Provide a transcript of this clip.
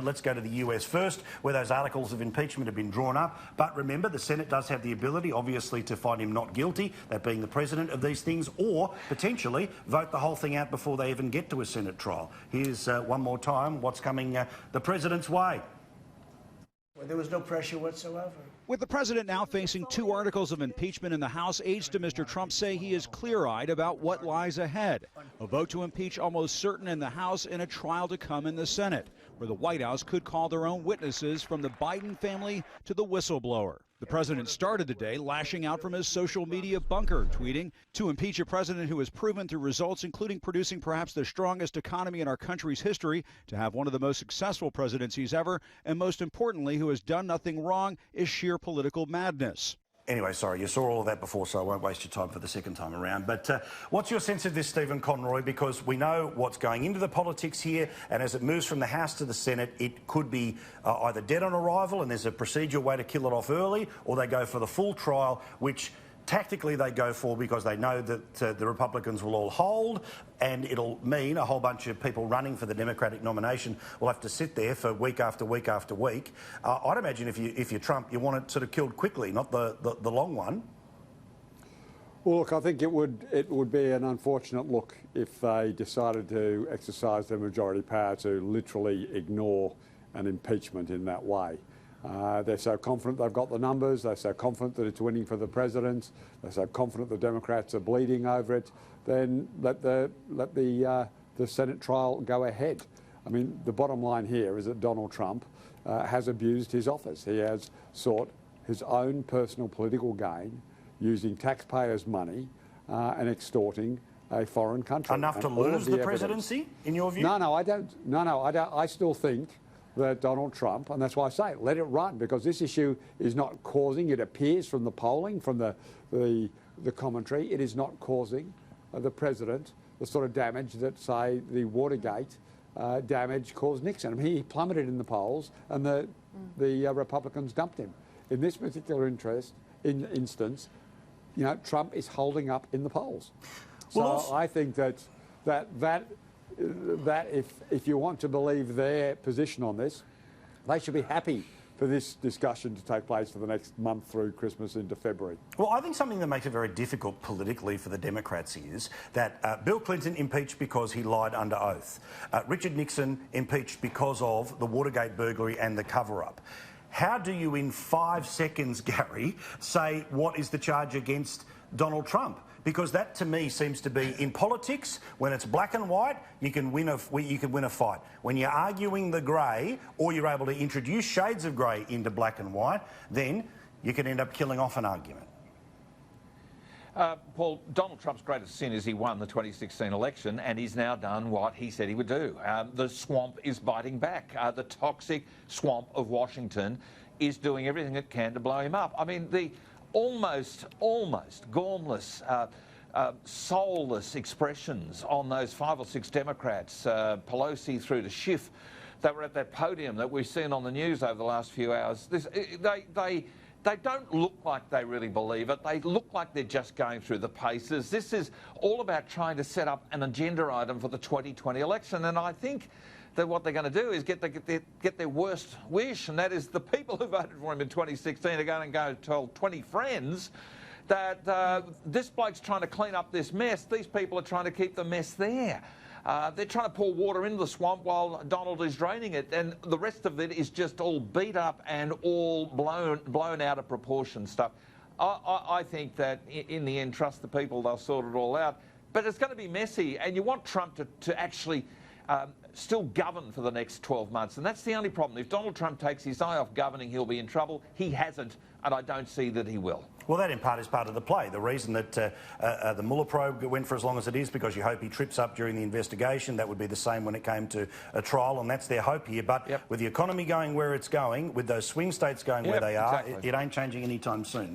Let's go to the US first, where those articles of impeachment have been drawn up. But remember, the Senate does have the ability, obviously, to find him not guilty, that being the president of these things, or potentially vote the whole thing out before they even get to a Senate trial. Here's one more time what's coming the president's way. Well, there was no pressure whatsoever. With the president now facing 2 articles of impeachment in the House, aides to Mr. Trump say he is clear-eyed about what lies ahead. A vote to impeach almost certain in the House and a trial to come in the Senate, where the White House could call their own witnesses from the Biden family to the whistleblower. The president started the day lashing out from his social media bunker, tweeting, "To impeach a president who has proven through results, including producing perhaps the strongest economy in our country's history, to have one of the most successful presidencies ever, and most importantly, who has done nothing wrong, is sheer political madness." Anyway, sorry, you saw all of that before, so I won't waste your time for the second time around. But what's your sense of this, Stephen Conroy? Because we know what's going into the politics here, and as it moves from the House to the Senate, it could be either dead on arrival and there's a procedural way to kill it off early, or they go for the full trial, which tactically they go for because they know that the Republicans will all hold, and it'll mean a whole bunch of people running for the Democratic nomination will have to sit there for week after week after week. I'd imagine if you're Trump, you want it sort of killed quickly, not the long one. Well, look, I think it would be an unfortunate look if they decided to exercise their majority power to literally ignore an impeachment in that way. They're so confident they've got the numbers, they're so confident that it's winning for the president, they're so confident the Democrats are bleeding over it, then let the Senate trial go ahead. I mean, the bottom line here is that Donald Trump has abused his office. He has sought his own personal political gain using taxpayers' money and extorting a foreign country. Enough to lose the presidency, in your view? No, I don't. I still think that Donald Trump, and that's why I say let it run, because this issue is not causing, it appears from the polling, from the commentary, it is not causing the president the sort of damage that, say, the Watergate damage caused Nixon. I mean, he plummeted in the polls and the Republicans dumped him. In this particular instance, you know, Trump is holding up in the polls. So I think that if you want to believe their position on this, they should be happy for this discussion to take place for the next month through Christmas into February. Well, I think something that makes it very difficult politically for the Democrats is that Bill Clinton impeached because he lied under oath. Richard Nixon impeached because of the Watergate burglary and the cover-up. How do you, in 5 seconds, Gary, say what is the charge against Donald Trump? Because that, to me, seems to be, in politics, when it's black and white, you can win a fight. When you're arguing the grey, or you're able to introduce shades of grey into black and white, then you can end up killing off an argument. Paul, Donald Trump's greatest sin is he won the 2016 election, and he's now done what he said he would do. The swamp is biting back. The toxic swamp of Washington is doing everything it can to blow him up. I mean, the almost gormless, soulless expressions on those 5 or 6 Democrats, Pelosi through to Schiff, that were at that podium that we've seen on the news over the last few hours. They don't look like they really believe it. They look like they're just going through the paces. This is all about trying to set up an agenda item for the 2020 election, and I think that what they're going to do is get their worst wish, and that is the people who voted for him in 2016 are going to go tell 20 friends that this bloke's trying to clean up this mess. These people are trying to keep the mess there. They're trying to pour water into the swamp while Donald is draining it, and the rest of it is just all beat up and all blown out of proportion stuff. I think that in the end, trust the people, they'll sort it all out. But it's going to be messy, and you want Trump to actually still govern for the next 12 months. And that's the only problem. If Donald Trump takes his eye off governing, he'll be in trouble. He hasn't, and I don't see that he will. Well, that in part is part of the play. The reason that the Mueller probe went for as long as it is because you hope he trips up during the investigation. That would be the same when it came to a trial, and that's their hope here. But with the economy going where it's going, with those swing states going where they are, it ain't changing anytime soon.